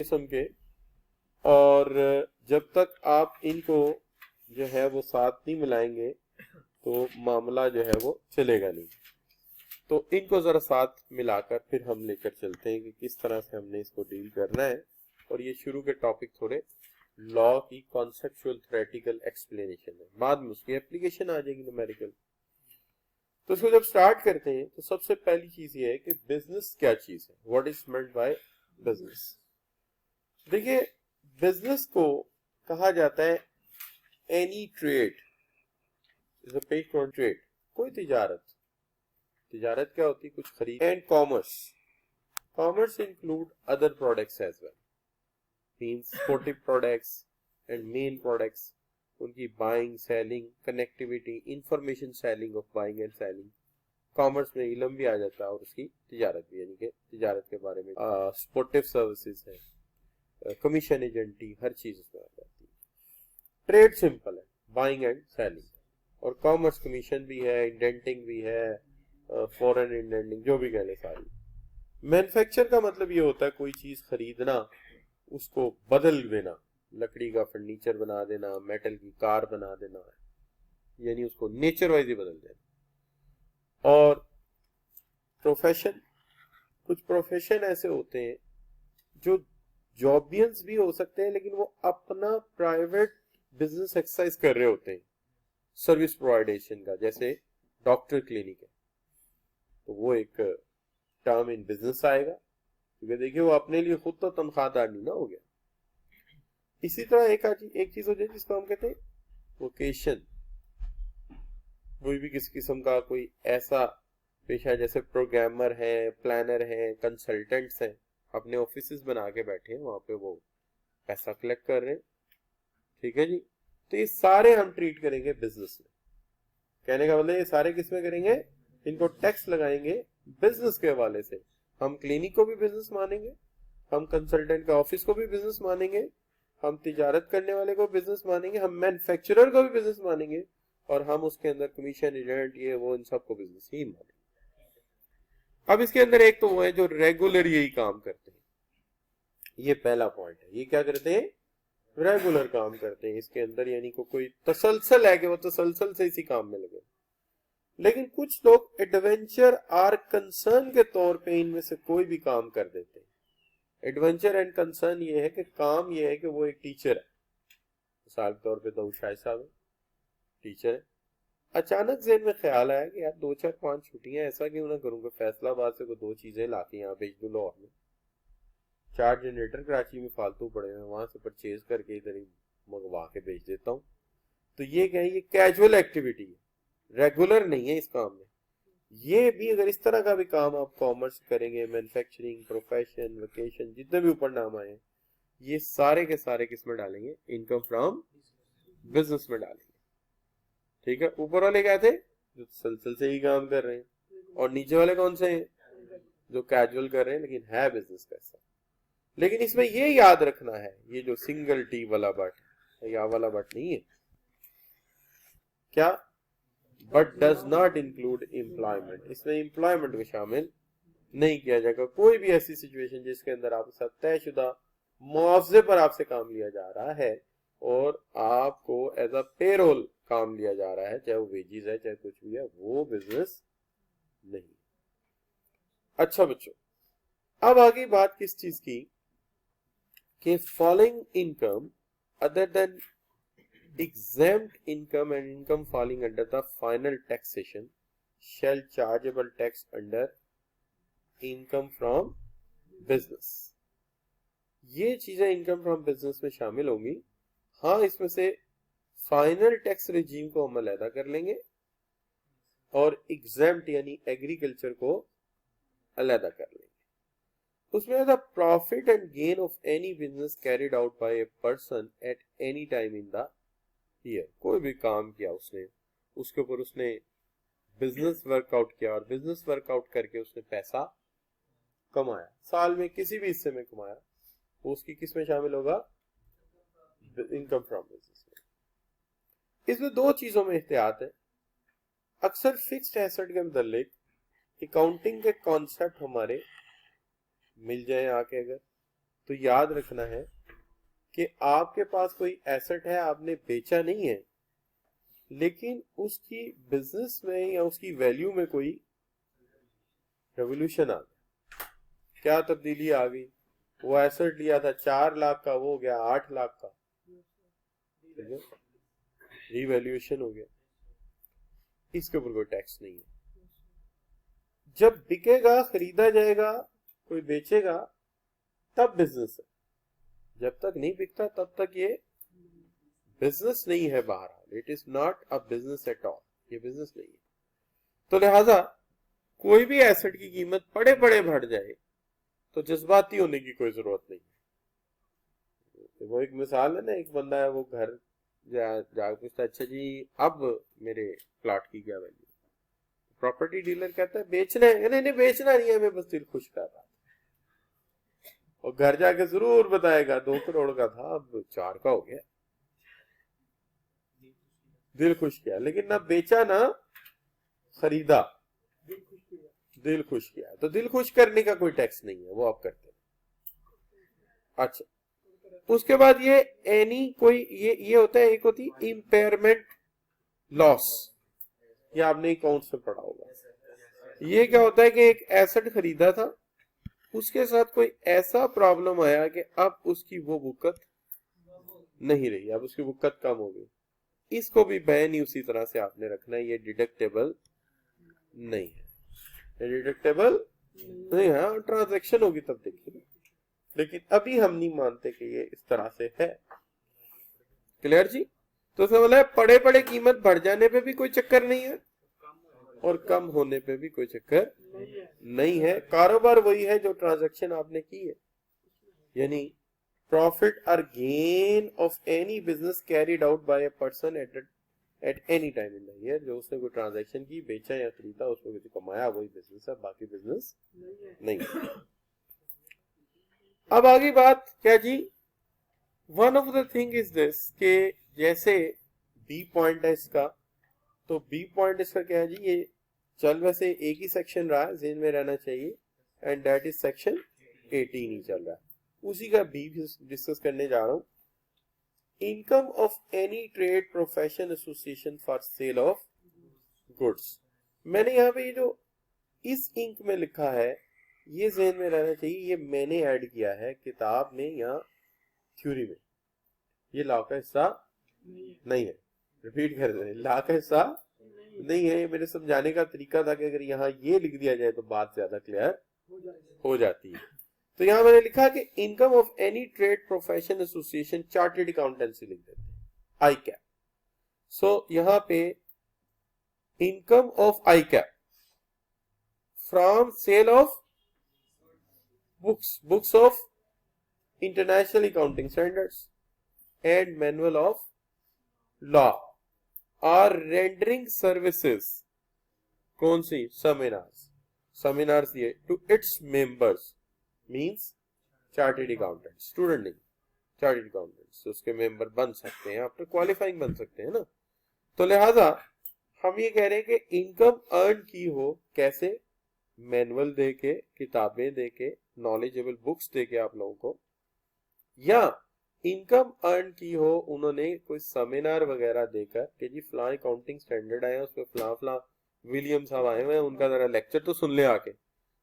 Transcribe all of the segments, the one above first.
किस्म के, और जब तक आप इनको जो है वो साथ नहीं मिलाएंगे तो मामला जो है वो चलेगा नहीं। तो इनको जरा साथ मिलाकर फिर हम लेकर चलते हैं कि किस तरह से हमने इसको डील करना है। और ये शुरू के टॉपिक थोड़े लॉ की कॉन्सेप्चुअल थ्योरेटिकल एक्सप्लेनेशन है, बाद में उसकी एप्लीकेशन आ जाएगी न्यूमेरिकल। तो इसको जब स्टार्ट करते हैं तो सबसे पहली चीज ये है कि बिजनेस क्या चीज है, what is meant by business. देखिए, बिजनेस को कहा जाता है any trade is a page for trade, कोई तिजारत। तिजारत क्या होती है, कुछ खरीद। And commerce, commerce include other products as well, means sportive products and main products, उनकी buying, selling, connectivity, information selling of buying and selling. Commerce में इलम भी आ जाता है और उसकी तिजारत भी, यानी कि तिजारत के बारे में स्पोर्टिव सर्विसेज है, कमीशन एजेंटी, हर चीज उसमें आ जाती है। ट्रेड सिंपल है, बाइंग एंड सेलिंग, और कॉमर्स कमीशन भी है, इंडेंटिंग भी है, फॉरेन इंडेंटिंग, जो भी कह ले सारी। मैन्युफैक्चर का मतलब ये होता है कोई चीज खरीदना, उसको बदल देना, लकड़ी का फर्नीचर बना देना, मेटल की कार बना देना, यानी उसको नेचर वाइज ही बदल देना। और प्रोफेशन, कुछ प्रोफेशन ऐसे होते हैं जो जॉबियंस भी हो सकते हैं लेकिन वो अपना प्राइवेट बिजनेस एक्सरसाइज कर रहे होते हैं, सर्विस प्रोवाइडेशन का, जैसे डॉक्टर क्लिनिक है, तो वो एक टर्म इन बिजनेस आएगा, क्योंकि देखिए वो अपने लिए खुद तो तनख्वाहदार नहीं ना हो गया। इसी तरह एक चीज हो जाए जिसको हम कहते हैं वोकेशन, कोई भी किसी किस्म का कोई ऐसा पेशा, जैसे प्रोग्रामर है, प्लानर है, कंसल्टेंट्स हैं, अपने ऑफिस बना के बैठे हैं, वहां पे वो पैसा कलेक्ट कर रहे हैं, ठीक है जी। तो ये सारे हम ट्रीट करेंगे बिजनेस में। कहने का मतलब ये सारे किस में करेंगे, इनको टैक्स लगाएंगे बिजनेस के हवाले से। हम क्लिनिक को भी बिजनेस मानेंगे, हम कंसल्टेंट के ऑफिस को भी बिजनेस मानेंगे, हम तिजारत करने वाले को बिजनेस मानेंगे, हम मैन्युफैक्चरर को भी बिजनेस मानेंगे, और हम उसके अंदर कमीशन एजेंट ये वो इन सबको बिजनेस ही मानेंगे। अब इसके अंदर एक तो वो है जो रेगुलर यही काम करते हैं, ये पहला पॉइंट है। ये क्या करते हैं, रेगुलर काम करते हैं इसके अंदर, यानी कोई तसलसल है कि वो तसलसल से इसी काम में लगे। लेकिन कुछ लोग एडवेंचर आर कंसर्न के तौर पे इनमें से कोई भी काम कर देते हैं। एडवेंचर एंड कंसर्न ये है कि काम ये है कि वो एक टीचर है, मिसाल के तौर पे दाऊद शाह साहब है, टीचर है। अचानक जेहन में ख्याल आया कि यार 2 4 5 छुट्टियां ऐसा क्यों ना करूंगा, फैसलाबाद से कोई 2 चीजें लाके यहाँ भेज दूं लाहौर में, 4 जनरेटर कराची में फालतू पड़े हैं, वहां से परचेज करके इधर ही मंगवा के भेज देता हूँ। तो ये क्या है, ये कैजुअल एक्टिविटी है, रेगुलर नहीं है इस काम में। ये भी अगर इस तरह का भी काम आप कॉमर्स करेंगे, मैन्युफैक्चरिंग, प्रोफेशन, वोकेशन, जितने भी ऊपर नाम आए, ये सारे के सारे किस में डालेंगे, इनकम फ्रॉम बिजनेस में डालेंगे, ठीक है। ऊपर वाले क्या थे, जो तसलसल से ही काम कर रहे हैं, और नीचे वाले कौन से हैं, जो कैजुअल कर रहे हैं लेकिन है बिजनेस कैसा। लेकिन इसमें ये याद रखना है, ये जो सिंगल टी वाला बट है, या वाला बट नहीं है क्या, but does not include employment, इसमें एम्प्लॉयमेंट को शामिल नहीं किया जाएगा। कोई भी ऐसी सिचुएशन जिसके अंदर आपके साथ तयशुदा मुआवजे पर आपसे काम लिया जा रहा है और आपको एज अ पेरोल काम लिया जा रहा है, चाहे वो वेजीज है चाहे कुछ भी है, वो बिजनेस नहीं। अच्छा बच्चों, अब आगे बात किस चीज की, कि following income other than exempt income and income falling under the final taxation shall chargeable tax under income from business। ये चीजें इनकम फ्रॉम बिजनेस में शामिल होंगी। हाँ, इसमें से फाइनल टैक्स रिजीम को हम अलहदा कर लेंगे और एग्जेम्प्ट यानी एग्रीकल्चर को अलहदा कर लेंगे। उसमें the profit and gain of any business carried out by a person at any time in the year, कोई भी काम किया उसने, उसके ऊपर उसने बिजनेस वर्कआउट किया और बिजनेस वर्कआउट करके उसने पैसा कमाया, साल में किसी भी हिस्से में कमाया, वो उसकी किस में शामिल होगा, इनकम फ्रॉम बिजनेस में। इसमें 2 चीजों में एहतियात है। अक्सर फिक्स्ड एसेट के मुतालिक अकाउंटिंग के कॉन्सेप्ट हमारे मिल जाए आके, अगर तो याद रखना है कि आपके पास कोई एसेट है, आपने बेचा नहीं है, लेकिन उसकी बिजनेस में या उसकी वैल्यू में कोई रेवोल्यूशन आ गया। क्या तब्दीली आ गई? वो एसेट लिया था 4 लाख का, वो हो गया 8 लाख का, रिवैल्यूएशन हो गया। इसके ऊपर कोई टैक्स नहीं है। जब बिकेगा, खरीदा जाएगा, कोई बेचेगा, तब बिजनेस है। जब तक नहीं बिकता तब तक ये बिजनेस नहीं है। बहरहाल it is not a business at all, ये बिजनेस नहीं है। तो लिहाजा कोई भी एसेट की कीमत पड़े पड़े बढ़ जाए तो जज्बाती होने की कोई जरूरत नहीं है। वो एक मिसाल है ना, एक बंदा है, वो घर जा पूछता, अच्छा जी अब मेरे प्लॉट की क्या वैल्यू? प्रॉपर्टी डीलर कहता है बेचना है। नहीं नहीं, बेचना नहीं है, मैं बस दिल खुश कर रहा। और घर जाके जरूर बताएगा 2 करोड़ का था, अब 4 का हो गया। दिल खुश किया, लेकिन ना बेचा ना खरीदा, दिल खुश किया। तो दिल खुश करने का कोई टैक्स नहीं है, वो आप करते हैं। अच्छा, उसके बाद ये एनी कोई ये होता है, एक होती है इम्पेयरमेंट लॉस। ये आपने अकाउंट्स में पढ़ा होगा। ये क्या होता है कि एक एसेट खरीदा था, उसके साथ कोई ऐसा प्रॉब्लम आया कि अब उसकी वो बुकत नहीं रही, अब उसकी बुकत कम हो गई। इसको भी बैन ही उसी तरह से आपने रखना है, ये डिडक्टेबल नहीं है, डिडक्टेबल नहीं है। ट्रांजैक्शन होगी तब देखिए, लेकिन अभी हम नहीं मानते कि ये इस तरह से है। क्लियर जी? तो इसका मतलब है पड़े पड़े कीमत बढ़ जाने पे भी कोई चक्कर नहीं है और कम होने पे भी कोई चक्कर नहीं है। कारोबार वही है जो ट्रांजैक्शन आपने की है, यानी प्रॉफिट और gain of any business carried out by a person at any time in the year. जो उसने कोई ट्रांजैक्शन की, बेचा या खरीदा, उसमें कुछ कमाया, वही बिजनेस है, बाकी बिजनेस नहीं है। अब आगे बात क्या जी? One of the thing is this के जैसे बी पॉइंट है इसका, तो बी पॉइंट इसका क्या है जी? ये चल वैसे एक ही सेक्शन रहा है, जेन में रहना चाहिए, एंड दैट इज सेक्शन 18 ही चल रहा है। उसी का बी डिस्कस करने जा रहा हूं। Income of any trade profession association for sale of goods. मैंने यहाँ पे ये जो इस इंक में लिखा है, ये जेन में रहना चाहिए, ये मैंने ऐड किया है किताब में या थ्योरी में। ये लॉ का हिस्सा नहीं है। रिपीट कर रहे हैं, लॉ का हिस्सा नहीं है। मेरे समझाने का तरीका था कि अगर यहाँ ये लिख दिया जाए तो बात ज्यादा क्लियर हो जाती है। तो यहाँ मैंने लिखा कि income of any trade profession association chartered accountancy लिख देते हैं, आई कैप। सो यहाँ पे income of ICAP from sale of books of international accounting standards and manual of law or rendering services. कौन सी? सेमिनार्स दिए to its members, means chartered accountant, student नहीं, chartered accountants उसके member बन सकते हैं, आफ्टर क्वालिफाइंग बन सकते हैं ना। तो लिहाजा हम ये कह रहे हैं कि इनकम अर्न की हो, कैसे? मैनुअल दे के, किताबें दे के, नॉलेजेबल बुक्स दे के आप लोगों को, या इनकम अर्न की हो उन्होंने कोई सेमिनार वगैरह देकर कि जी फलां अकाउंटिंग स्टैंडर्ड आया, उसमें फलां विलियम साहब आए हुए हैं, उनका जरा लेक्चर तो सुन ले आके,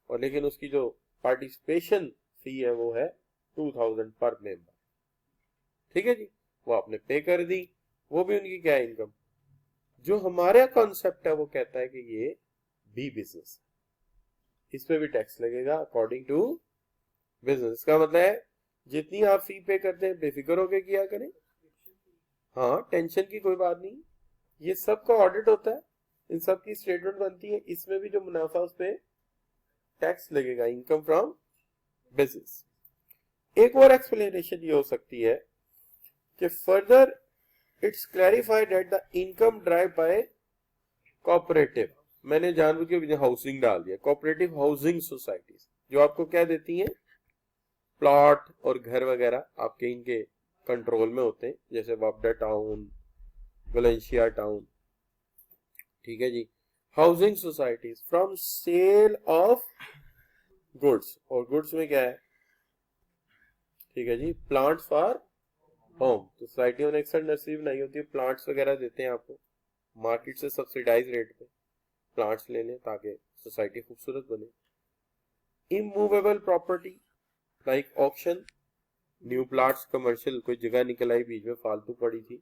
और लेकिन उसकी जो पार्टिसिपेशन फी है वो है 2000 पर मेंबर। ठीक है जी, वो आपने पे कर दी, वो भी उनकी क्या है? इनकम। जो हमारा कॉन्सेप्ट है वो कहता है कि ये बी बिजनेस, इस पे भी टैक्स लगेगा अकॉर्डिंग टू बिजनेस। का मतलब है जितनी आप फी पे करते हैं बेफिक्र होके किया करें। हाँ, टेंशन की कोई बात नहीं, ये सब का ऑडिट होता है, इन सब की स्टेटमेंट बनती है, इसमें भी जो मुनाफा उस पे टैक्स लगेगा, इनकम फ्रॉम बिजनेस। एक और एक्सप्लेनेशन ये हो सकती है कि further it's clarified that the income drive bye cooperative, मैंने जानबूझ के हाउसिंग डाल दिया, कोऑपरेटिव हाउसिंग सोसाइटीज, जो आपको क्या देती हैं? प्लॉट और घर वगैरह आपके इनके कंट्रोल में होते हैं, जैसे वापडा टाउन, वलेंशिया टाउन। ठीक है जी। Housing societies from sale of goods, और गुड्स में क्या है? ठीक है जी। प्लांट्स फॉर होम, तो सोसाइटियों ने अक्सर नर्सरी बनाई होती है, प्लांट्स वगैरह देते हैं आपको मार्केट से सब्सिडाइज रेट पे, प्लांट्स ले लें ताकि सोसाइटी खूबसूरत बने। Immovable property like auction, new plots commercial, कोई जगह निकल आई बीच में फालतू पड़ी थी,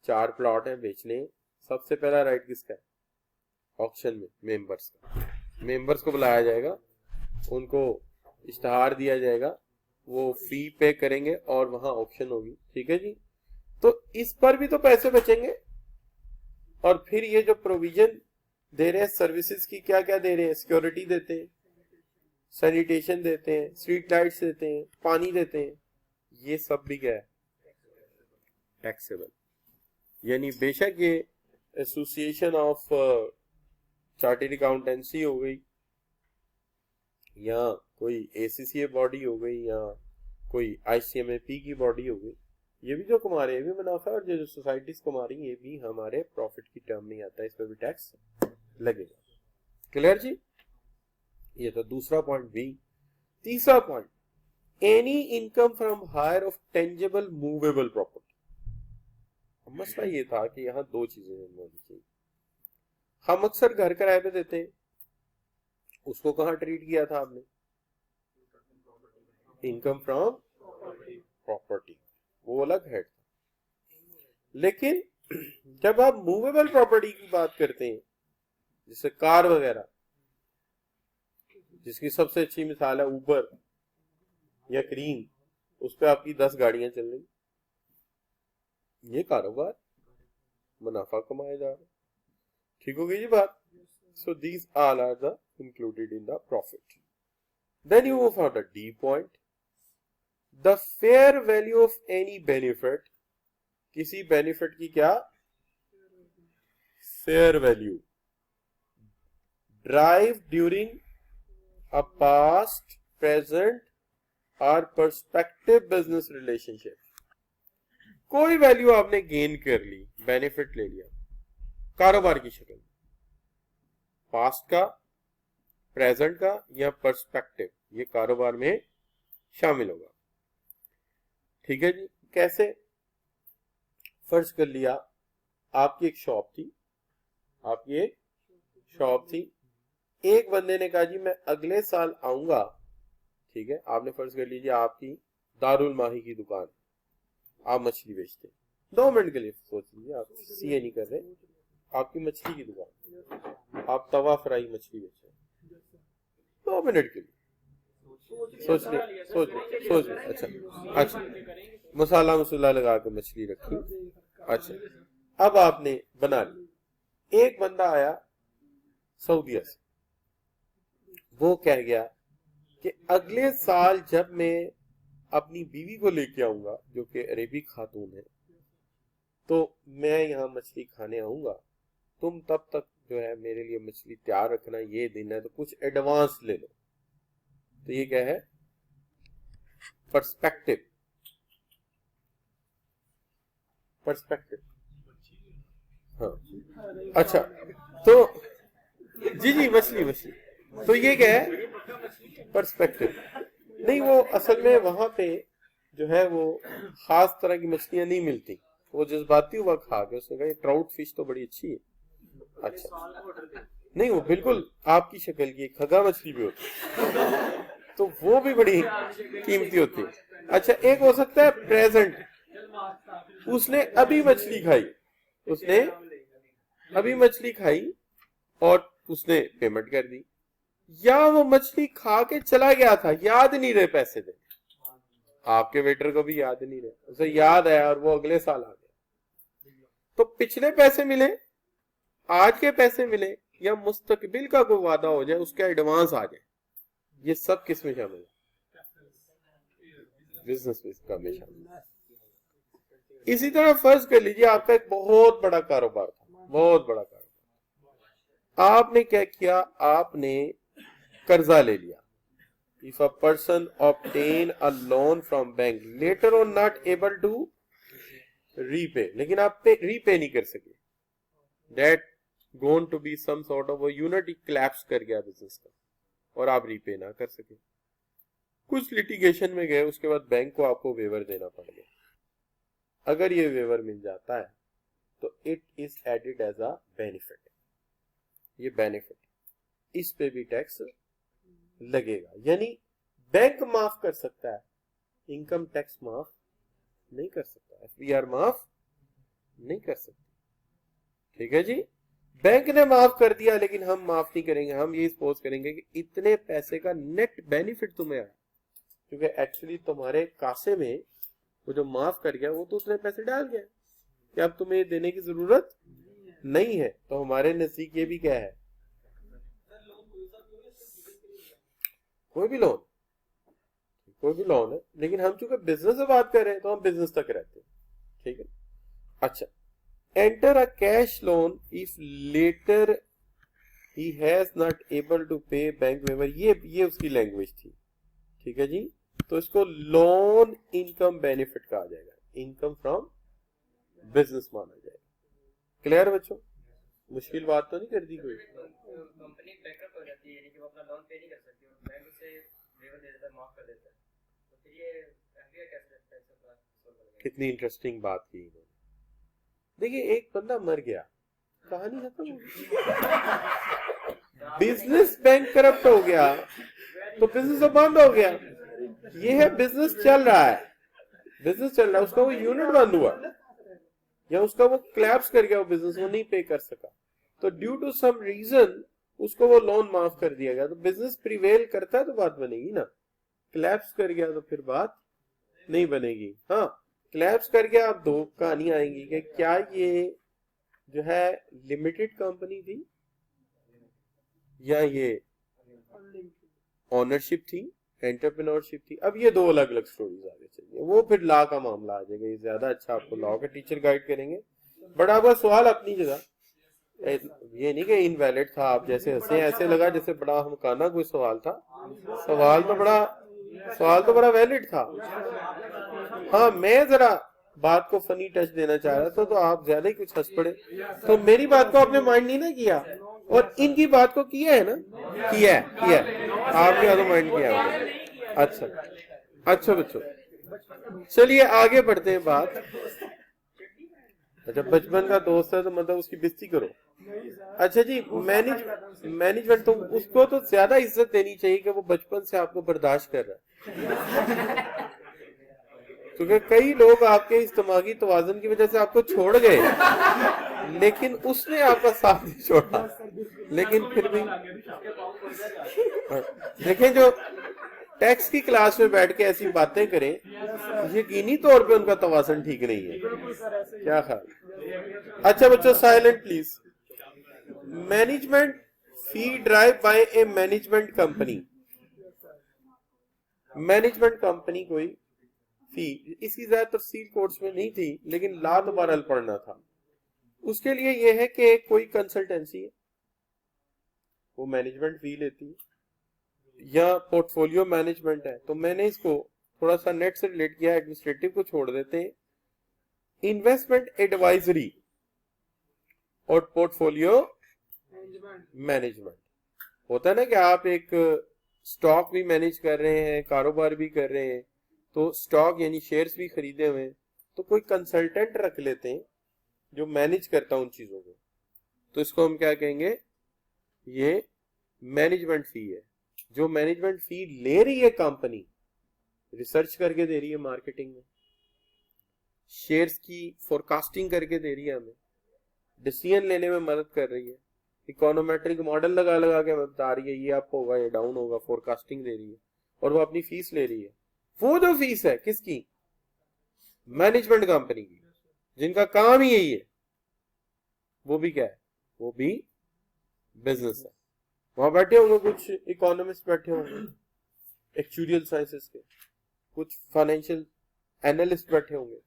4 प्लॉट हैं बेचने, सबसे पहला राइट किसका है? ऑक्शन में मेंबर्स का। मेंबर्स को बुलाया जाएगा, उनको इश्तहार दिया जाएगा, वो फी पे करेंगे और वहां ऑक्शन होगी, ठीक है जी। तो इस पर भी तो पैसे बचेंगे। और फिर ये जो प्रोविजन दे रहे हैं सर्विसेज की, क्या क्या दे रहे हैं? सिक्योरिटी देते हैं, सैनिटेशन देते हैं, स्ट्रीट लाइट्स देते हैं, पानी देते हैं, ये सब भी क्या है? टैक्सेबल। यानी बेशक ये एसोसिएशन ऑफ चार्टर्ड अकाउंटेंसी हो गई या कोई एसीसीए बॉडी हो गई या कोई आईसीएमएपी की बॉडी हो गई, ये भी जो कमा रहे हैं ये भी मुनाफा है, और जो सोसाइटीज कमा रही है ये भी हमारे प्रॉफिट की टर्म में आता है, इस पर भी टैक्स लगेगा। क्लियर जी? ये तो दूसरा पॉइंट भी। तीसरा point, any income from hire of tangible movable property. मसला ये था कि यहाँ दो चीजें होनी चाहिए। हम अक्सर घर किराए पे देते हैं, उसको कहाँ ट्रीट किया था आपने? इनकम फ्रॉम प्रॉपर्टी, वो अलग हेड था। लेकिन जब आप मूवेबल प्रॉपर्टी की बात करते हैं, जैसे कार वगैरह, जिसकी सबसे अच्छी मिसाल है उबर या क्रीम, उस पर आपकी 10 गाड़ियां चल रही, ये कारोबार, मुनाफा कमाया जा रहा, ठीक हो गई जी बात। So these all are the included in the profit. Then you move for the D point, the fair value of any benefit, किसी बेनिफिट की क्या fair value, derived during a past, present or prospective business relationship। कोई value आपने gain कर ली, benefit ले लिया कारोबार की शक्ल में, पास्ट का, प्रेजेंट का या पर्सपेक्टिव, ये कारोबार में शामिल होगा, ठीक है जी। कैसे? फर्ज कर लिया आपकी एक शॉप थी, आपकी एक शॉप थी, एक बंदे ने कहा जी मैं अगले साल आऊंगा, ठीक है। आपने फर्ज कर लीजिए आपकी दारुल माही की दुकान, आप मछली बेचते, 2 मिनट के लिए सोच लीजिए, आप सीए नहीं कर रहे, आपकी मछली की दुकान, आप तवा फ्राई मछली बेच रहे, 2 मिनट के लिए सोच ले। अच्छा, मसाला मसाला लगा के मछली रखी, अच्छा, अब आपने बना ली। एक बंदा आया सऊदीया से, वो कह गया कि अगले साल जब मैं अपनी बीवी को लेके आऊंगा जो कि अरेबी खातून है, तो मैं यहाँ मछली खाने आऊंगा, तुम तब तक जो है मेरे लिए मछली तैयार रखना, ये दिन है तो कुछ एडवांस ले लो। तो ये क्या है? पर्सपेक्टिव। पर्सपेक्टिव, हाँ, अच्छा, तो जी मछली, तो ये क्या है? पर्सपेक्टिव। नहीं, वो असल में वहां पे जो है वो खास तरह की मछलियां नहीं मिलती, वो जज्बाती हुआ खा के उसने कहा ट्राउट फिश तो बड़ी अच्छी है। अच्छा, नहीं, वो बिल्कुल आपकी शक्ल की खगा मछली भी होती है, तो वो भी बड़ी कीमती होती है। अच्छा, एक हो सकता है प्रेजेंट, उसने अभी मछली खाई और उसने पेमेंट कर दी, या वो मछली खा के चला गया था, याद नहीं रहे पैसे दे, आपके वेटर को भी याद नहीं रहे, उसे याद आया और वो अगले साल आ गया, तो पिछले पैसे मिले, आज के पैसे मिले, या मुस्तकबिल का कोई वादा हो जाए उसका एडवांस आ जाए, ये सब किस में शामिल है? बिजनेस में शामिल। इसी तरह फर्ज कर लीजिए आपका एक बहुत बड़ा कारोबार था, बहुत बड़ा कारोबार, आपने क्या किया? आपने कर्जा ले लिया। If a person obtain a loan from bank later on not able to repay, लेकिन आप रीपे नहीं कर सके, that going to be some sort of a unity collapse कर गया बिजनेस का और आप रीपे ना कर सके, कुछ लिटिगेशन में गए, उसके बाद बैंक को आपको वेवर देना पड़ गया। अगर ये वेवर मिल जाता है तो it is added as a benefit, ये बेनिफिट, इस पे भी टैक्स लगेगा। यानी बैंक माफ कर सकता है, इनकम टैक्स माफ नहीं कर सकता, एफबीआर माफ नहीं कर सकती। ठीक है जी, बैंक ने माफ कर दिया लेकिन हम माफ नहीं करेंगे। हम ये सपोज करेंगे कि इतने पैसे का नेट बेनिफिट तुम्हें आया, क्योंकि एक्चुअली तुम्हारे कासे में वो जो माफ कर गया वो तो उतने पैसे डाल गया कि अब तुम्हें देने की जरूरत नहीं है। तो हमारे नजदीक ये भी क्या है, कोई भी लोन, कोई भी लोन है, लेकिन हम चूंकि बिजनेस से बात कर रहे हैं तो हम बिजनेस तक रहते हैं। ठीक है, अच्छा, enter a cash loan if later he has not able to pay bank waiver, ये उसकी लैंग्वेज थी। ठीक है जी, तो इसको लोन इनकम बेनिफिट कहा जाएगा, इनकम फ्रॉम बिजनेस माना जाएगा। क्लियर बच्चों, मुश्किल बात तो नहीं कर दी कोई? कंपनी बैकअप हो जाती है, यानी कि वो अपना लोन पे नहीं कर सकती और बैंक उसे वेवर दे देता है, माफ कर देता है, तो फिर ये एफबीआई कैसे लगता है इसका सोल्व करेगा? कितनी इंटरेस्टिंग बात की इन्होंने। देखिए, एक बंदा मर गया, कहानी खत्म हो गई। बिजनेस बैंक करप्ट हो गया तो बिजनेस तो बंद हो गया। ये है बिजनेस चल रहा है, बिजनेस चल रहा है, उसका वो यूनिट बंद हुआ या उसका वो क्लैप्स कर गया, वो बिजनेस वो नहीं पे कर सका, तो ड्यू टू सम रीजन उसको वो लोन माफ कर दिया गया। तो बिजनेस प्रिवेल करता है तो बात बनेगी ना, क्लैप्स कर गया तो फिर बात नहीं बनेगी। हाँ, क्लैप्स कर गया, अब दो कहानी आएंगी कि क्या ये जो है लिमिटेड कंपनी थी या ये ओनरशिप थी, एंटरप्रेन्योरशिप थी। अब ये दो अलग अलग स्टोरीज आगे चलिए, वो फिर लॉ का मामला आ जाएगा, ये ज्यादा अच्छा आपको लॉ के टीचर गाइड करेंगे। बट आपका सवाल अपनी जगह, ये नहीं कि इनवैलिड था, आप जैसे हंसे ऐसे लगा जैसे बड़ा हमकाना कोई सवाल था। सवाल तो बड़ा वैलिड था। हाँ, मैं जरा बात को फनी टच देना चाह रहा था तो आप ज्यादा ही कुछ हंस पड़े, तो मेरी बात को आपने माइंड नहीं ना किया और इनकी बात को किया है ना, किया है आपने तो माइंड किया है। अच्छा बच्चों, चलिए आगे बढ़ते हैं बात। अच्छा, बचपन का दोस्त है तो मतलब उसकी बेइज्जती करो। अच्छा जी, मैनेजमेंट तो उसको तो ज्यादा इज्जत देनी चाहिए कि वो बचपन से आपको बर्दाश्त कर रहा है, क्योंकि कई लोग आपके इस दिमागी तवाज़ुन की वजह से आपको छोड़ गए, लेकिन उसने आपका साथ नहीं छोड़ा। लेकिन फिर भी देखें, जो टैक्स की क्लास में बैठ के ऐसी बातें करें, यकीनी तौर पे उनका तवाज़ुन ठीक नहीं है। क्या ख्याल? अच्छा बच्चों, silent please. Management fee drive bye A management company, management company कोई फी, इसकी ज्यादा तफसील कोर्स में नहीं थी लेकिन ला तो बहरहाल पढ़ना था। उसके लिए यह है कि कोई कंसल्टेंसी है वो मैनेजमेंट फी लेती है या पोर्टफोलियो मैनेजमेंट है, तो मैंने इसको थोड़ा सा नेट से रिलेट किया, एडमिनिस्ट्रेटिव को छोड़ देते हैं। इन्वेस्टमेंट एडवाइजरी और पोर्टफोलियो मैनेजमेंट होता है ना कि आप एक स्टॉक भी मैनेज कर रहे हैं, कारोबार भी कर रहे हैं, तो स्टॉक यानी शेयर्स भी खरीदे हुए हैं, तो कोई कंसल्टेंट रख लेते हैं जो मैनेज करता है उन चीजों को, तो इसको हम क्या कहेंगे, ये मैनेजमेंट फी है। जो मैनेजमेंट फी ले रही है कंपनी, रिसर्च करके दे रही है, मार्केटिंग में शेयर्स की फोरकास्टिंग करके दे रही है, हमें डिसीजन लेने में मदद कर रही है, इकोनोमेट्रिक मॉडल लगा लगा के बता रही है ये अप होगा ये डाउन होगा, फोरकास्टिंग दे रही है, और वो अपनी फीस ले रही है। वो जो फीस है किसकी, मैनेजमेंट कंपनी की, जिनका काम ही यही है, वो भी क्या है, वो भी बिजनेस है। वहां बैठे होंगे कुछ इकोनॉमिस्ट, बैठे होंगे एक्चुरियल साइंसेस के, कुछ फाइनेंशियल एनालिस्ट बैठे होंगे,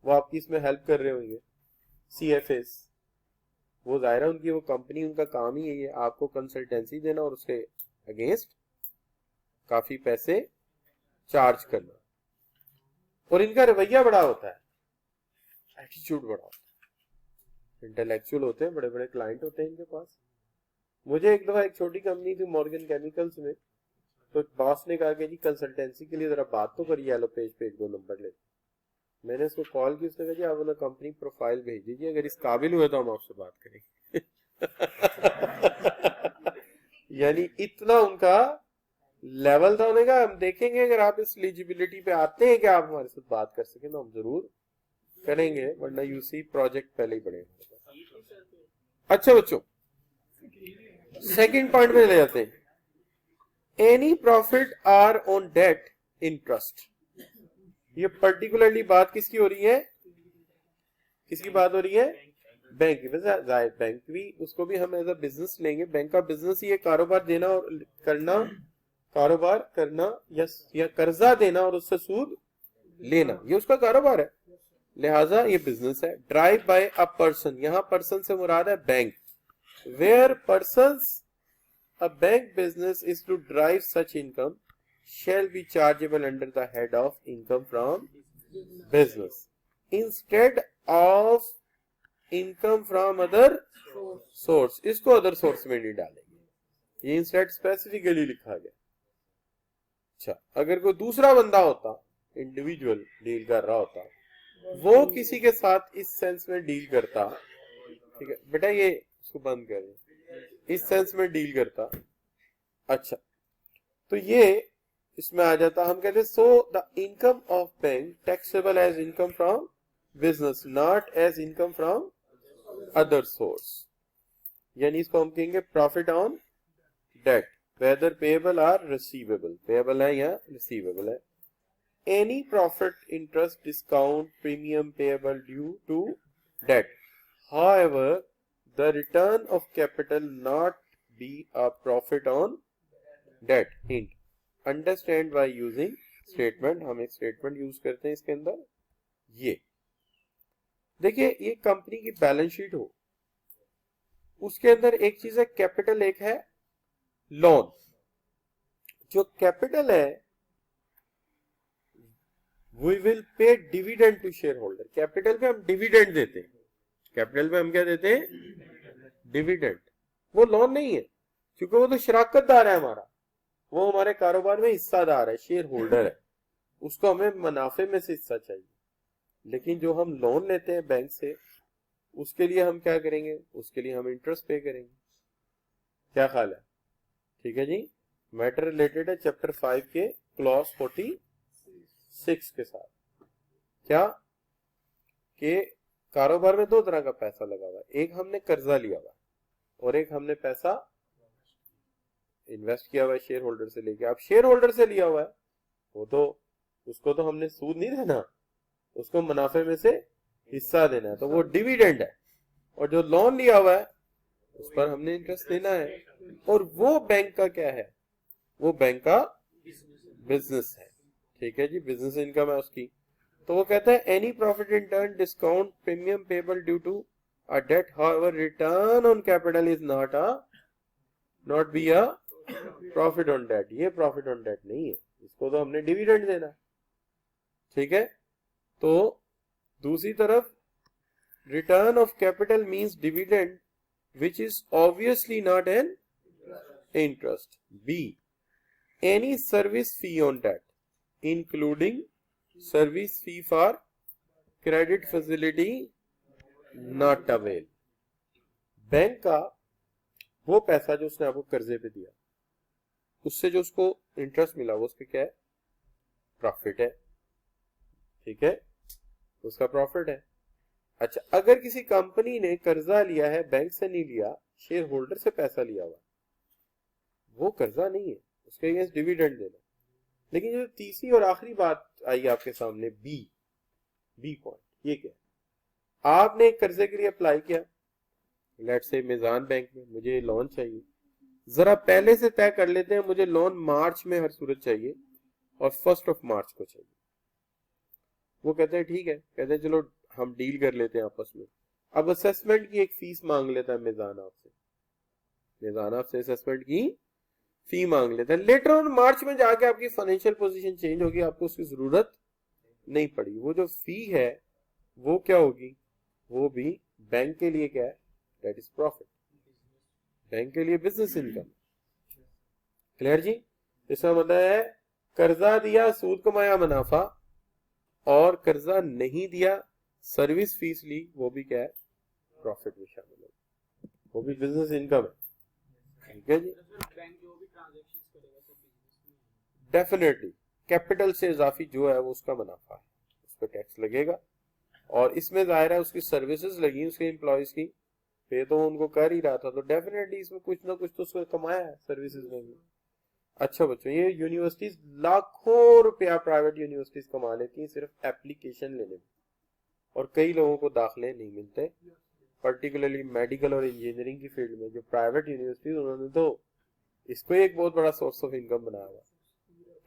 वो आपकी इसमें हेल्प कर रहे होंगे, CFAs, वो जाहिर है उनकी वो कंपनी, उनका काम ही यही है, आपको कंसल्टेंसी देना और उसके अगेंस्ट काफी पैसे चार्ज करना। और इनका रवैया बड़ा होता है, एटीट्यूड बड़ा होता है, इंटेलेक्चुअल होते हैं, बड़े बड़े क्लाइंट होते हैं इनके पास। मुझे एक दफा एक छोटी कंपनी थी मॉर्गन केमिकल्स में, तो बॉस ने कहा कि जी कंसल्टेंसी के लिए जरा बात तो करिए, येलो पेज पे 1-2 नंबर ले। मैंने उसको कॉल की, उसने कहा जी आप अपना कंपनी प्रोफाइल भेज दीजिए, अगर इस काबिल हुए तो हम आपसे बात करेंगे। यानी इतना उनका लेवल था, उन्होंने कहा हम देखेंगे अगर आप इस एलिजिबिलिटी पे आते हैं कि आप हमारे साथ बात कर सके तो हम जरूर करेंगे, वरना यूसी प्रोजेक्ट पहले ही बढ़ेगा। अच्छा बच्चों, सेकंड पॉइंट में ले जाते हैं, any profit or on debt interest. ये पर्टिकुलरली बात किसकी हो रही है, किसकी बात हो रही है, बैंक की। वैसे बैंक भी, उसको भी हम एज अ बिजनेस लेंगे, बैंक का बिजनेस ही है कारोबार देना और करना, कारोबार करना या कर्जा देना और उससे सूद लेना, ये उसका कारोबार है, लिहाजा ये बिजनेस है। ड्राइव बाय अ पर्सन, यहां पर्सन से मुराद है bank. Where persons a bank business is to derive such income shall be chargeable under the head of income from business instead of income from other source। इसको other source में नहीं डालेंगे, ये instead specifically लिखा गया। अच्छा, अगर कोई दूसरा बंदा होता, इंडिविजुअल डील कर रहा होता, वो किसी के साथ इस सेंस में डील करता, ठीक है बेटा ये इसको बंद कर दे, इस सेंस में डील करता। अच्छा, तो ये इसमें आ जाता, हम कहते हैं so the income of bank taxable as income from business not as income from other source. यानी इसको हम कहेंगे profit on debt, whether payable or receivable, payable है या रिसीवेबल है। Any profit, interest, discount, premium payable due to debt, however the return of capital not be a profit on debt. Hint, understand by using statement. हम एक statement use करते हैं इसके अंदर। ये देखिए, ये कंपनी की बैलेंस शीट हो, उसके अंदर एक चीज है कैपिटल, एक है लोन। जो कैपिटल है we will pay dividend to share holder. Capital पे हम डिविडेंड देते हैं, कैपिटल पे हम क्या देते हैं, डिविडेंड। वो लोन नहीं है, क्योंकि वो तो शराकतदार है हमारा, वो हमारे कारोबार में हिस्सादार है, शेयर होल्डर है, उसको हमें मुनाफे में से हिस्सा चाहिए। लेकिन जो हम लोन लेते हैं बैंक से, उसके लिए हम क्या करेंगे, उसके लिए हम इंटरेस्ट पे करेंगे। क्या ख्याल है, ठीक है जी। मैटर रिलेटेड है चैप्टर 5 के क्लॉज 46 के साथ। क्या कि कारोबार में दो तरह का पैसा लगा हुआ है, एक हमने कर्जा लिया हुआ और एक हमने पैसा इन्वेस्ट किया हुआ है शेयर होल्डर से लेके। आप शेयर होल्डर से लिया हुआ है, वो तो उसको तो हमने सूद नहीं देना, उसको मुनाफे में से हिस्सा देना है, तो वो डिविडेंड है। और जो लोन लिया हुआ है उस पर हमने इंटरेस्ट देना है, और वो बैंक का क्या है, वो बैंक का बिजनेस है, ठीक है जी, बिजनेस इनकम है उसकी। तो वो कहता है any profit interest, discount, premium payable due to a debt, however return on capital is not be a profit on debt. ये प्रॉफिट ऑन डेट नहीं है, इसको तो हमने डिविडेंड देना, ठीक है। तो दूसरी तरफ return of capital means dividend which is obviously not an interest. B, any service fee on debt including service fee for credit facility not avail. Bank का वो पैसा जो उसने आपको कर्जे पे दिया, उससे जो उसको इंटरेस्ट मिला, वो उसका क्या है, प्रॉफिट है, ठीक है, उसका प्रॉफिट है। अच्छा, अगर किसी कंपनी ने कर्जा लिया है, बैंक से नहीं लिया, शेयर होल्डर से पैसा लिया हुआ, वो कर्जा नहीं है, उसके अगेंस्ट डिविडेंड देना। लेकिन जो तीसरी और आखिरी बात आई आपके सामने, बी पॉइंट, ये क्या है, आपने एक कर्जे के लिए अप्लाई किया, लेट्स से मेजान बैंक में, मुझे लोन चाहिए, जरा पहले से तय कर लेते हैं मुझे लोन मार्च में हर सूरत चाहिए और 1 मार्च को चाहिए। वो कहते हैं ठीक है, कहते हैं चलो हम डील कर लेते हैं आपस में। अब असेसमेंट की एक फीस मांग लेता है मेजान आपसे, मेजान आपसे असेसमेंट की फी मांग लेता है। लेटर ऑन मार्च में जाके आपकी फाइनेंशियल पोजीशन चेंज होगी, आपको उसकी जरूरत नहीं पड़ी। वो जो फी है वो क्या होगी, वो भी बैंक के लिए क्या है, दैट इज प्रॉफिट, बैंक के लिए बिजनेस इनकम। क्लियर जी। इसका मतलब है कर्जा दिया सूद कमाया मुनाफा, और कर्जा नहीं दिया सर्विस फीस ली, वो भी क्या है, प्रॉफिट में शामिल है, वो भी बिजनेस इनकम है। ठीक है जी, बैंक जो भी ट्रांजैक्शंस करेगा सब बिजनेस में। डेफिनेटली कैपिटल से इजाफी जो है वो उसका मुनाफा है, उस पर टैक्स लगेगा। और इसमें जाहिर है उसकी सर्विसेज लगी उसके एम्प्लॉयज की, पे तो उनको कर ही रहा था, तो डेफिनेटली इसमें कुछ ना कुछ तो उसको कमाया है सर्विसेज में भी। अच्छा बच्चों, ये यूनिवर्सिटीज लाखों रुपया प्राइवेट यूनिवर्सिटीज कमा लेती हैं सिर्फ एप्लीकेशन लेने में, और कई लोगों को दाखिले नहीं मिलते, पर्टिकुलरली मेडिकल और इंजीनियरिंग की फील्ड में। जो प्राइवेट यूनिवर्सिटीज उन्होंने तो इसको एक बहुत बड़ा सोर्स ऑफ इनकम बनाया हुआ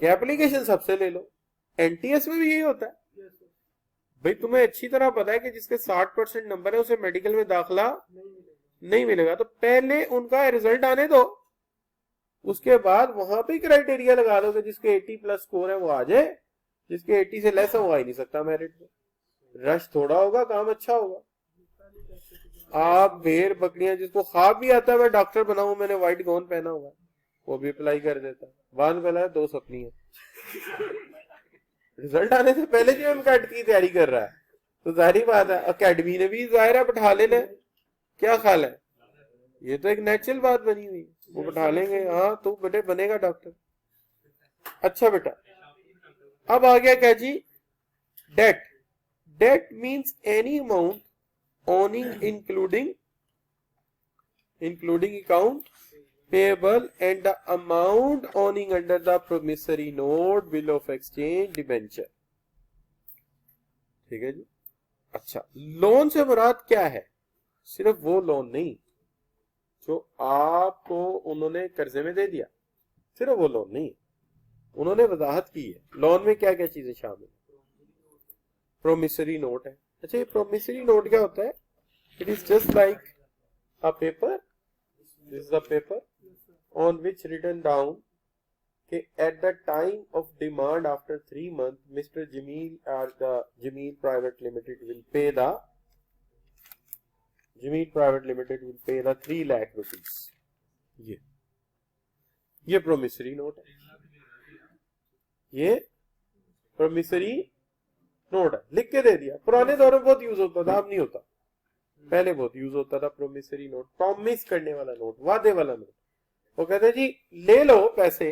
कि एप्लीकेशन सबसे ले लो। एनटीएस में भी यही होता है भाई, तुम्हें अच्छी तरह पता है कि जिसके 60% नंबर है उसे मेडिकल में दाखिला नहीं मिलेगा, तो पहले उनका रिजल्ट आने दो, उसके बाद वहां पे क्राइटेरिया लगा दो कि जिसके 80+ स्कोर है वो आ जाए, जिसके 80 से लेस है वो आ ही नहीं सकता मेरिट में। रश थोड़ा होगा, काम अच्छा होगा। आप भेड़ बकरियां, जिसको ख्वाब भी आता है मैं डॉक्टर बनाऊं, मैंने व्हाइट गाउन पहना हुआ, वो भी अप्लाई कर देता है। बाद पहला है 2 सपनी है, रिजल्ट आने से पहले जो एमकैट की तैयारी कर रहा है, तो जाहिर बात है अकेडमी ने भी जाहिर है बैठा लेना। क्या ख्याल है, ये तो एक नेचुरल बात बनी हुई, वो बैठा लेंगे, हाँ तू बेटे बनेगा डॉक्टर। अच्छा बेटा, अब आ गया क्या जी, debt. Debt means any amount owing including account payable and the amount owing under the promissory note, bill of exchange, debenture। ठीक है जी। अच्छा, लोन से मुराद क्या है, सिर्फ वो लोन नहीं जो आपको उन्होंने कर्जे में दे दिया, सिर्फ वो लोन नहीं, उन्होंने वजाहत की है लोन में क्या क्या चीजें शामिल। प्रोमिसरी नोट है। अच्छा, ये प्रोमिसरी नोट क्या होता है, it is just like a paper, this is a paper on which written down कि at the time of demand after 3 months Mr. Jameel or the Jameel Private Limited will pay the 3 lakh rupees। ये promissory note है, ये promissory note है, लिख के दे दिया। पुराने दौर में बहुत यूज होता था, अब नहीं होता, पहले बहुत यूज होता था प्रोमिसरी नोट, प्रॉमिस करने वाला नोट, वादे वाला नोट। वो कहते जी ले लो पैसे,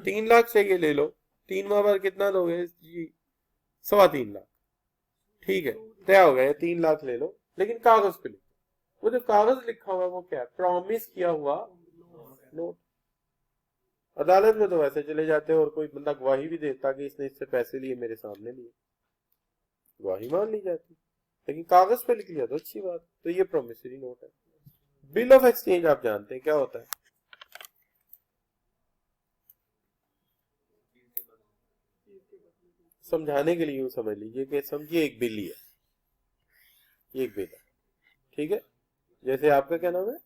3 लाख चाहिए ले लो, 3 माह बाद कितना दोगे जी, 3.25 लाख। ठीक है, तय हो गया, 3 लाख ले लो, लेकिन कागज पे लिखो। वो जो कागज लिखा हुआ वो क्या है, प्रॉमिस किया हुआ नोट। अदालत में तो वैसे चले जाते हैं और कोई बंदा गवाही भी देता कि इसने इससे पैसे लिए, मेरे सामने लिए, गवाही मान ली जाती, लेकिन कागज पे लिख लिया तो अच्छी बात। तो ये प्रोमिसरी नोट है। बिल ऑफ एक्सचेंज आप जानते हैं क्या होता है, समझाने के लिए यूं समझ लीजिए कि समझिए एक बिल ही है, ये एक बिल है, ठीक है। जैसे आपका क्या नाम है,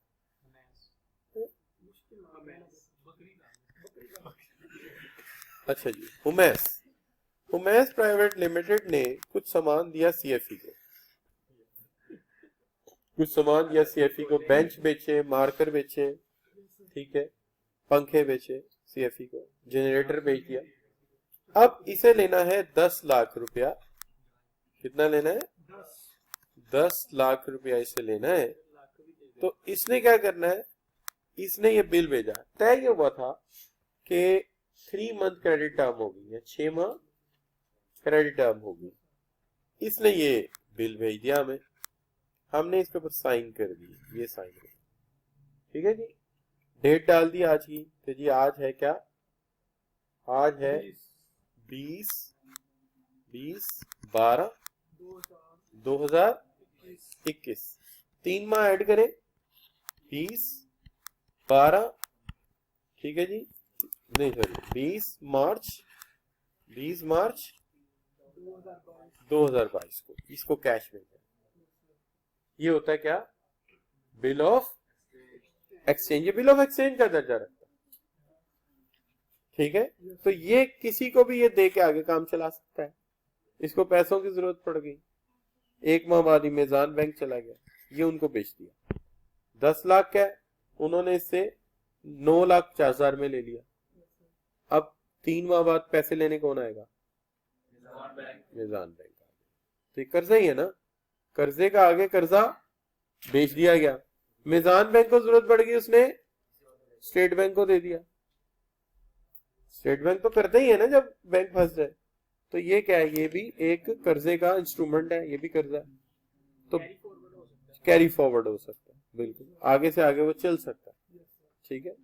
अच्छा जी, उमैस प्राइवेट लिमिटेड ने कुछ सामान दिया सीएफई को, बेंच बेचे, मार्कर बेचे, ठीक है, पंखे बेचे सीएफई को, जनरेटर बेच दिया। अब इसे लेना है 10 लाख रुपया। कितना लेना है, 10 लाख रुपया इसे लेना है। तो इसने क्या करना है, इसने ये बिल भेजा, तय ये हुआ था कि 3 मंथ क्रेडिट टर्म होगी या 6 माह क्रेडिट टर्म होगी। इसने ये बिल भेज दिया हमें, हमने इसके ऊपर साइन कर दी, ये साइन कर, ठीक है जी। डेट डाल दी आज की, तो जी आज है क्या, आज है 20/12/2021। 3 माह ऐड करें, 20/12, ठीक है जी, नहीं सॉरी 20 मार्च 2022 को इसको कैश में। ये होता है क्या, बिल ऑफ एक्सचेंज। ये बिल ऑफ एक्सचेंज का दर्जा रखता है, ठीक है। तो ये किसी को भी ये दे के आगे काम चला सकता है। इसको पैसों की जरूरत पड़ गई, 1 माह बाद ही मेजान बैंक चला गया, ये उनको बेच दिया। 10 लाख क्या है, उन्होंने इससे 9,50,000 में ले लिया। 3 माह बाद पैसे लेने कौन आएगा? मिजान बैंक। तो ये कर्जा ही है ना, कर्जे का आगे कर्जा बेच दिया गया, मिजान बैंक को जरूरत पड़ गई, उसने स्टेट बैंक को दे दिया। स्टेट बैंक तो करते ही है ना जब बैंक फंस जाए। तो ये क्या है? ये भी एक कर्जे का इंस्ट्रूमेंट है, ये भी कर्जा है, तो कैरी फॉरवर्ड हो सकता है, बिल्कुल आगे से आगे वो चल सकता है। ठीक है,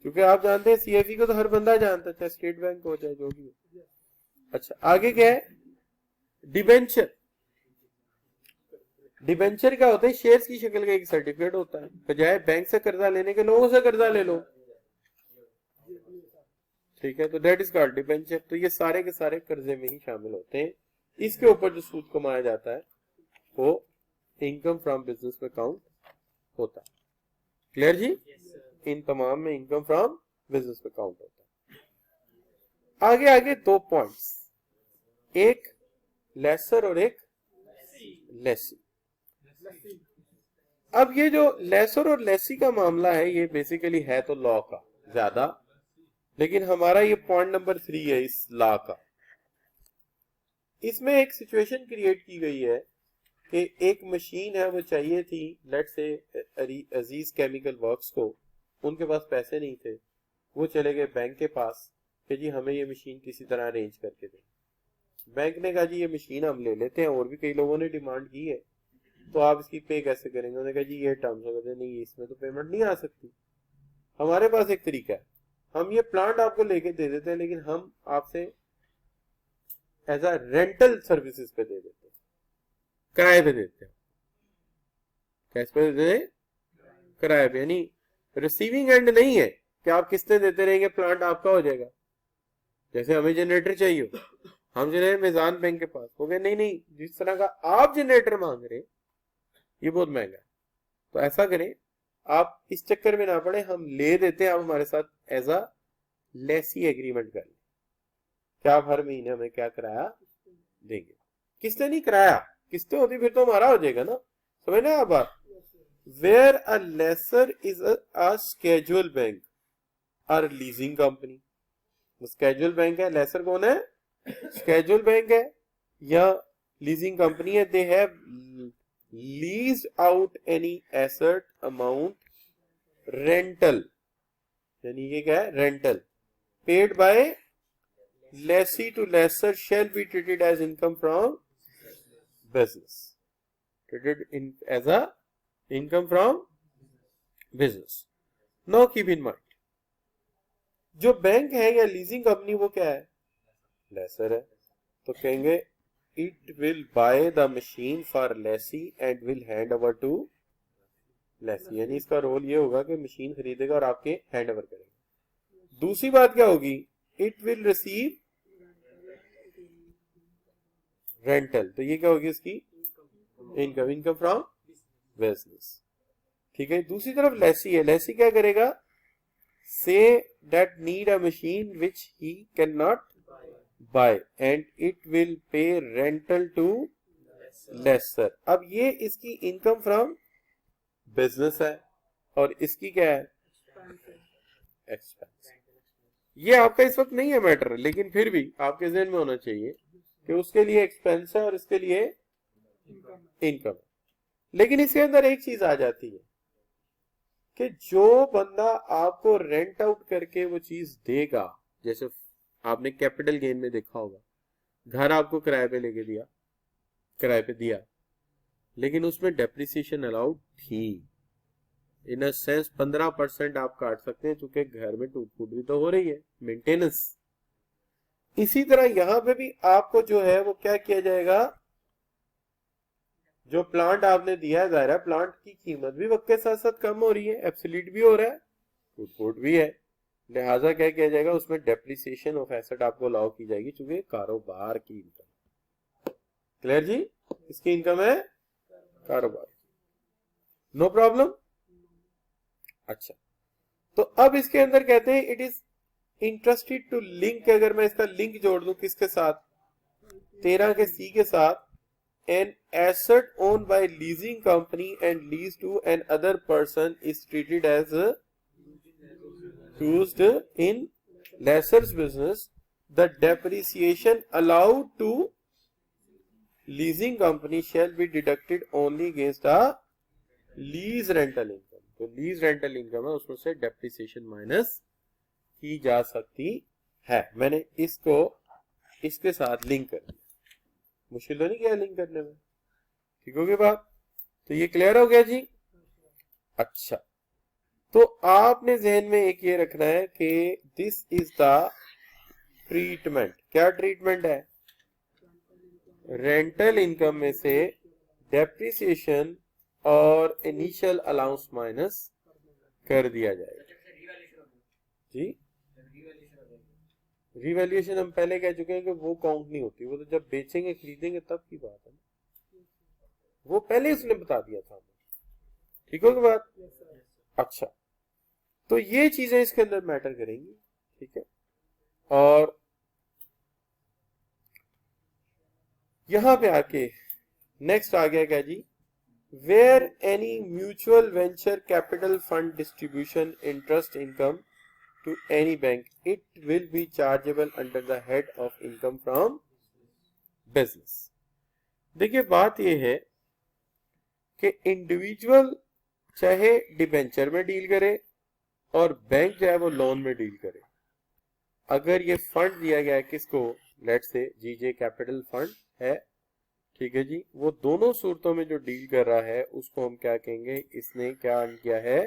क्योंकि आप जानते हैं CFE को तो हर बंदा जानता है, चाहे स्टेट बैंक हो चाहे जो भी हो। अच्छा, आगे क्या है? डिबेंचर। डिबेंचर क्या होते हैं? शेयर्स की शक्ल का एक सर्टिफिकेट होता है, बजाय बैंक से कर्जा लेने के लोगों से कर्जा ले लो। ठीक है, तो दैट इज कॉल्ड डिबेंचर। तो ये सारे के सारे कर्जे में ही शामिल होते हैं। इसके ऊपर जो सूद कमाया जाता है वो इनकम फ्रॉम बिजनेस में काउंट होता है। क्लियर जी? इन तमाम में इनकम फ्रॉम बिजनेस में काउंट होता है। आगे आगे 2 पॉइंट्स, एक लेसर और एक लेसी। अब ये जो लेसर और लेसी का मामला है, ये बेसिकली है तो लॉ का ज्यादा, लेकिन हमारा ये पॉइंट नंबर 3 है इस लॉ का। इसमें एक सिचुएशन क्रिएट की गई है कि एक मशीन है, वो चाहिए थी let's say Aziz chemical works को, उनके पास पैसे नहीं थे, वो चले गए बैंक के पास कि जी हमें ये मशीन किसी तरह अरेंज करके दें। बैंक ने कहा जी ये मशीन हम ले लेते हैं, और भी कई लोगों ने डिमांड की है, तो आप इसकी पे कैसे करेंगे? उन्होंने कहा जी ये टर्म्स वगैरह नहीं, इसमें तो पेमेंट नहीं आ सकती। हमारे पास एक तरीका है, हम ये प्लांट आपको लेके दे देते हैं, लेकिन हम आपसे एज अ रेंटल सर्विसेज पे दे देते हैं, किराए पे देते हैं। कैसे पे देते हैं? किराए पे, यानी रिसीविंग एंड नहीं है कि आप किस्तें देते रहेंगे, प्लांट आपका हो जाएगा। जैसे हमें जनरेटर चाहिए, हम चले मिजान बैंक के पास, हो गए नहीं नहीं, जिस तरह का आप जनरेटर मांग रहे ये बहुत महंगा है, तो ऐसा करें आप इस चक्कर में ना पड़े, हम ले देते हैं, आप हमारे साथ एज अ लेसी एग्रीमेंट कर लें, क्या आप हर महीने हमें क्या किराया देंगे। किस्तें नहीं, किराया। किस्तें होती फिर तो हमारा हो जाएगा ना, समझ ना आप बात। Where a lessor is a schedule bank और लीजिंग कंपनी। स्केड्यूल बैंक है, लेसर कौन है? स्केड्यूल बैंक है या लीजिंग कंपनी है। They have leased out any asset amount rental, यानी ये क्या है? Rental paid by lessee to lessor shall be treated as income from business, treated in as a income from business. Now keep in mind, जो bank है या leasing company वो क्या है? लेसर है, तो कहेंगे it will buy the machine for lessee and will hand over to lessee, यानी इसका रोल ये होगा कि मशीन खरीदेगा और आपके हैंड ओवर करेगा। दूसरी बात क्या होगी? it will receive rental, तो ये क्या होगी इसकी? Income, income from business. ठीक है, दूसरी तरफ लेसी है, लेसी क्या करेगा? से that need a machine which he cannot buy and it will pay rental to lesser। अब ये इसकी इनकम फ्रॉम बिजनेस है और इसकी क्या है? एक्सपेंस। ये आपका इस वक्त नहीं है मैटर, लेकिन फिर भी आपके ज़हन में होना चाहिए कि उसके लिए एक्सपेंस है और इसके लिए इनकम है। लेकिन इसके अंदर एक चीज आ जाती है कि जो बंदा आपको रेंट आउट करके वो चीज देगा, जैसे आपने कैपिटल गेन में देखा होगा, घर आपको किराए पे लेके दिया, किराए पे दिया, लेकिन उसमें डेप्रिसिएशन अलाउड थी। इन अ सेंस 15% आप काट सकते हैं, क्योंकि घर में टूट फूट भी तो हो रही है, मेंटेनेंस। इसी तरह यहां पे भी आपको जो है वो क्या किया जाएगा? जो प्लांट आपने दिया है, जाहिर है प्लांट की कीमत भी वक्त के साथ साथ कम हो रही है, एब्सोल्यूट भी हो रहा है, टूट फूट भी है, लिहाजा क्या किया जाएगा? उसमें डेप्रिसिएशन ऑफ एसेट आपको अलाउ की जाएगी, चूंकि कारोबार की इनकम। क्लियर जी? इसकी इनकम है कारोबार, नो प्रॉब्लम। अच्छा, तो अब इसके अंदर कहते हैं it is interested to link, अगर मैं इसका लिंक जोड़ दूं किसके साथ? 13 के सी के साथ, an asset owned by leasing company and lease to another person is treated as used in lesser's business the depreciation allowed to leasing company shall be deducted only against the lease rental income. तो lease rental income है, उसमें से depreciation minus की जा सकती है। मैंने इसको इसके साथ लिंक कर दिया, मुश्किल तो नहीं किया लिंक करने में, ठीक होगी बात। तो ये क्लियर हो गया जी। अच्छा, तो आपने जहन में एक ये रखना है कि दिस इज द ट्रीटमेंट। क्या ट्रीटमेंट है? रेंटल इनकम में से डेप्रिसिएशन और इनिशियल अलाउंस माइनस कर दिया जाएगा जी। रिवैल्यूएशन हम पहले कह चुके हैं कि वो काउंट नहीं होती, वो तो जब बेचेंगे खरीदेंगे तब की बात है, वो पहले उसने बता दिया था, ठीक होगी बात। अच्छा, तो ये चीजें इसके अंदर मैटर करेंगी, ठीक है। और यहां पे आके नेक्स्ट आ गया क्या जी, where any mutual venture capital fund distribution interest income to any bank, it will be chargeable under the head of income from business। देखिए बात यह है कि इंडिविजुअल चाहे डिबेंचर में डील करे और बैंक जो है वो लोन में डील करे, अगर ये फंड दिया गया है किसको, लेट्स से जीजे कैपिटल फंड है, ठीक है जी, वो दोनों सूरतों में जो डील कर रहा है उसको हम क्या कहेंगे, इसने क्या अर्न किया है,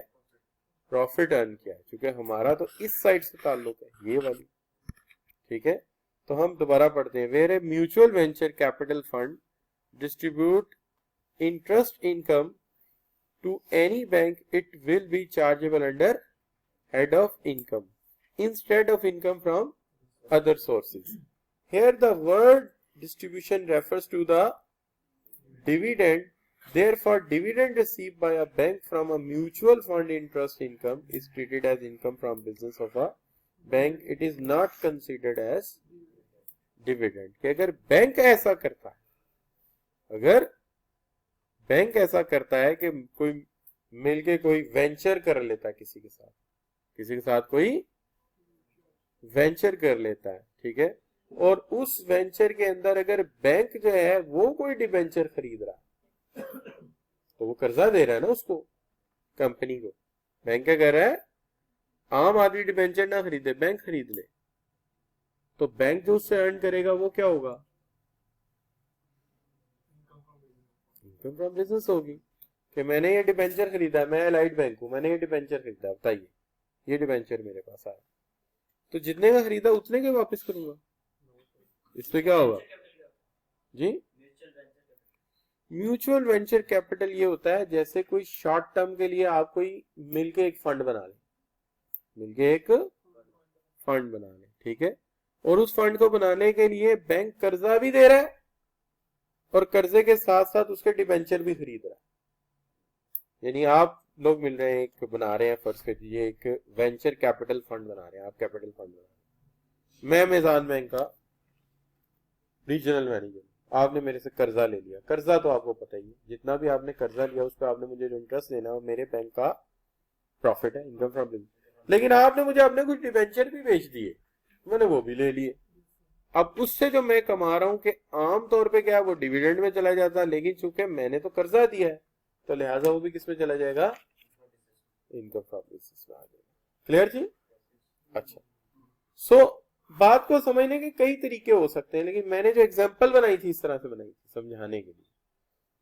प्रॉफिट अर्न किया है। क्योंकि हमारा तो इस साइड से ताल्लुक है, ये वाली, ठीक है। तो हम दोबारा पढ़ते हैं, where a mutual venture capital fund distribute interest income to any bank, it will be chargeable under head of income instead of income from other sources. Here the word distribution refers to the dividend. Therefore, dividend received by a bank from a mutual fund interest income is treated as income from business of a bank. It is not considered as dividend. कि अगर bank ऐसा करता है, अगर bank ऐसा करता है कि कोई मिलके कोई वेंचर कर लेता है किसी के साथ कोई वेंचर कर लेता है, ठीक है, और उस वेंचर के अंदर अगर बैंक जो है वो कोई डिबेंचर खरीद रहा है तो वो कर्जा दे रहा है ना उसको, कंपनी को। बैंक क्या कर रहा है, आम आदमी डिबेंचर ना खरीदे, बैंक खरीद ले, तो बैंक जो उससे अर्न करेगा वो क्या होगा, इनकम फ्रॉम बिजनेस होगी। कि मैंने ये डिबेंचर खरीदा, मैं एलाइड बैंक हूं, मैंने ये डिबेंचर खरीदा, बताइए ये डिबेंचर मेरे पास आया, तो जितने का खरीदा उतने के वापस करूंगा, इससे क्या होगा जी। म्यूचुअल वेंचर कैपिटल ये होता है जैसे कोई शॉर्ट टर्म के लिए आप कोई मिलके एक फंड बना ले, ठीक है, और उस फंड को बनाने के लिए बैंक कर्जा भी दे रहा है और कर्जे के साथ साथ उसके डिबेंचर भी खरीद रहा है। यानी आप लोग मिल रहे हैं, एक बना रहे हैं, फर्ज कीजिए एक वेंचर कैपिटल फंड बना रहे हैं, आप कैपिटल फंड बना रहे हैं, मैं मेजान बैंक का रीजनल मैनेजर, आपने मेरे से कर्जा ले लिया, कर्जा तो आपको पता ही है, जितना भी आपने कर्जा लिया उस पर आपने मुझे जो इंटरेस्ट देना है मेरे बैंक का प्रॉफिट है, इनकम फ्रॉम बिजनेस। लेकिन आपने मुझे अपने कुछ डिबेंचर भी बेच दिए, मैंने वो भी ले लिए, अब उससे जो मैं कमा रहा हूं कि आम तौर पे क्या वो डिविडेंड में चला जाता है, लेकिन चूंकि मैंने तो कर्जा दिया है तो लिहाजा वो भी किस में चला जाएगा, इनकम फ्रॉम बिजनेस में आ जाएगा। क्लियर जी। अच्छा, सो बात को समझने के कई तरीके हो सकते हैं, लेकिन मैंने जो एग्जांपल बनाई थी इस तरह से बनाई थी समझाने के लिए,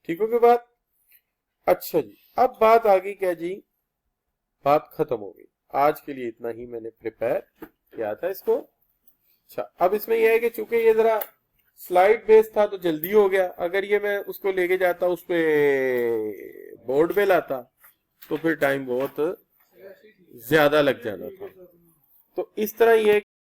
ठीक हो गई बात। अच्छा जी, अब बात आ गई क्या जी, बात खत्म हो गई, आज के लिए इतना ही मैंने प्रिपेयर किया था इसको। अच्छा, अब इसमें यह है कि चूंकि ये जरा स्लाइड बेस्ड था तो जल्दी हो गया, अगर ये मैं उसको लेके जाता उस पे बोर्ड पे लाता तो फिर टाइम बहुत ज्यादा लग जाना था। तो इस तरह ये